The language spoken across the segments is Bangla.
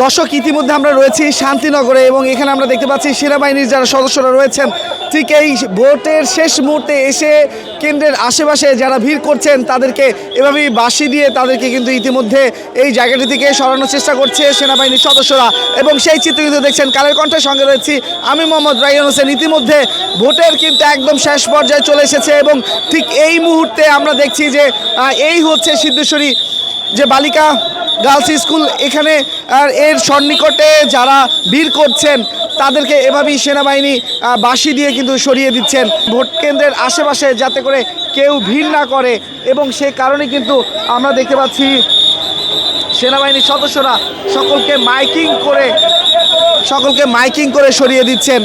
দর্শক ইতিমধ্যে আমরা রয়েছি শান্তিনগরে এবং এখানে আমরা দেখতে পাচ্ছি সেনাবাহিনীর যারা সদস্যরা রয়েছেন ঠিক এই ভোটের শেষ মুহূর্তে এসে কেন্দ্রের আশেপাশে যারা ভিড় করছেন তাদেরকে এভাবেই বাঁশি দিয়ে তাদেরকে কিন্তু ইতিমধ্যে এই জায়গাটি থেকে সরানোর চেষ্টা করছে সেনাবাহিনীর সদস্যরা এবং সেই চিত্র কিন্তু দেখছেন কালের কণ্ঠের সঙ্গে রয়েছি আমি মোহাম্মদ রায়হান হোসেন। ইতিমধ্যে ভোটের কিন্তু একদম শেষ পর্যায়ে চলে এসেছে এবং ঠিক এই মুহূর্তে আমরা দেখছি যে এই হচ্ছে সিদ্ধেশ্বরী যে বালিকা গার্লস স্কুল, এখানে আর এর সন্নিকটে যারা ভিড় করছেন তাদেরকে এভাবেই সেনাবাহিনী বাঁশি দিয়ে কিন্তু সরিয়ে দিচ্ছেন ভোট কেন্দ্রের আশেপাশে যাতে করে কেউ ভিড় না করে এবং সে কারণে কিন্তু আমরা দেখতে পাচ্ছি সেনাবাহিনীর সদস্যরা সকলকে মাইকিং করে সরিয়ে দিচ্ছেন।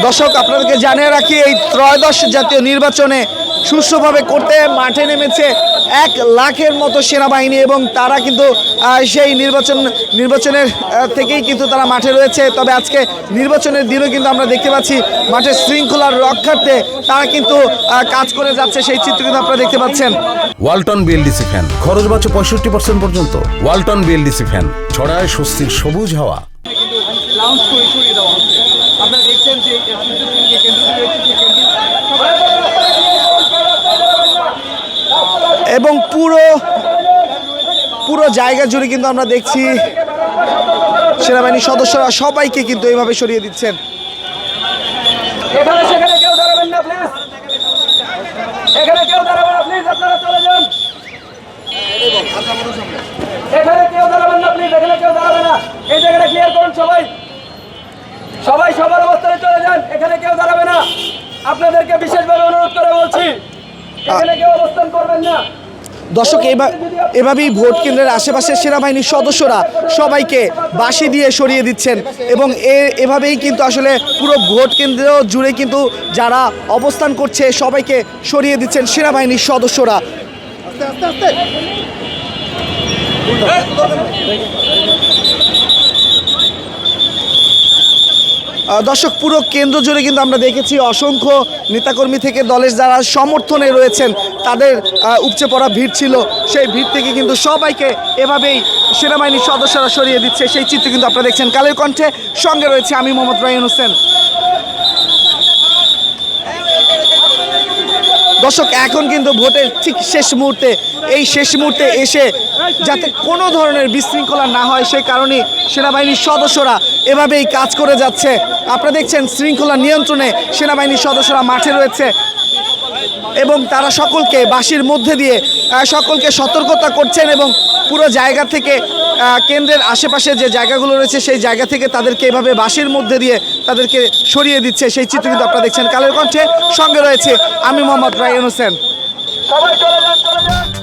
দর্শক আপনাদেরকে জানিয়ে রাখি এই ত্রয়োদশ জাতীয় নির্বাচনে সুষ্ঠুভাবে করতে মাঠে নেমেছে 1 লাখের মতো সেনাবাহিনী এবং তারা কিন্তু সেই নির্বাচনের থেকেই কিন্তু তারা মাঠে রয়েছে। তবে আজকে নির্বাচনের দিনও কিন্তু আমরা দেখতে পাচ্ছি মাঠের শৃঙ্খলার রক্ষার্থে তারা কিন্তু কাজ করে যাচ্ছে, সেই চিত্র কিন্তু আপনারা দেখতে পাচ্ছেন। ওয়ালটন বিএলডিসি ফ্যান খরচ বাঁচে 65% পর্যন্ত। ওয়ালটন বিএলডিসি ফ্যান ছড়ায় স্বস্তির সবুজ হাওয়া। এবং পুরো জায়গা জুড়ে কিন্তু আমরা দেখছি সেনাবাহিনীর সদস্যরা সবাইকে কিন্তু এইভাবে সরিয়ে দিচ্ছেন। এখানে কেউ দাঁড়াবেন না প্লিজ, এখানে কেউ দাঁড়াবেন না প্লিজ, আপনারা চলে যান। এখানে কেউ দাঁড়াবেন না প্লিজ, এখানে কেউ দাঁড়াবে না। এই জায়গাটা ক্লিয়ার করুন সবাই সবার অবস্থানে চলে যান। এখানে কেউ দাঁড়াবে না, আপনাদেরকে বিশেষভাবে অনুরোধ করে বলছি এখানে কেউ অবস্থান করবেন না। দর্শক এভাবেই ভোট কেন্দ্রের আশেপাশে সেনাবাহিনীর সদস্যরা সবাইকে বাঁশি দিয়ে সরিয়ে দিচ্ছেন এবং এভাবেই কিন্তু আসলে পুরো ভোট কেন্দ্র জুড়ে কিন্তু যারা অবস্থান করছে সবাইকে সরিয়ে দিচ্ছেন সেনাবাহিনীর সদস্যরা। দর্শক পুরো কেন্দ্র জুড়ে কিন্তু আমরা দেখেছি অসংখ্য নেতাকর্মী থেকে দলের যারা সমর্থনে রয়েছেন তাদের উপচে পড়া ভিড় ছিল, সেই ভিড় থেকে কিন্তু সবাইকে এভাবেই সেনাবাহিনীর সদস্যরা সরিয়ে দিচ্ছে, সেই চিত্র কিন্তু আপনারা দেখছেন কালের কণ্ঠে। সঙ্গে রয়েছে আমি মোহাম্মদ রায়হান হোসেন। দর্শক এখন কিন্তু ভোটের ঠিক শেষ মুহূর্তে এসে যাতে কোনো ধরনের বিশৃঙ্খলা না হয় সেই কারণে সেনাবাহিনীর সদস্যরা এভাবেই কাজ করে যাচ্ছে। আপনারা দেখছেন শৃঙ্খলা নিয়ন্ত্রণে সেনাবাহিনীর সদস্যরা মাঠে রয়েছে এবং তারা সকলকে বাঁশির মধ্যে দিয়ে সকলকে সতর্কতা করছেন এবং পুরো জায়গা থেকে কেন্দ্রের আশেপাশে যে জায়গাগুলো রয়েছে সেই জায়গা থেকে তাদেরকে এভাবে বাঁশির মধ্যে দিয়ে তাদেরকে সরিয়ে দিচ্ছে, সেই চিত্র কিন্তু আপনারা দেখছেন কালের কণ্ঠে। সঙ্গে রয়েছে আমি মোহাম্মদ রায়হান হোসেন। সবাই চলে যান।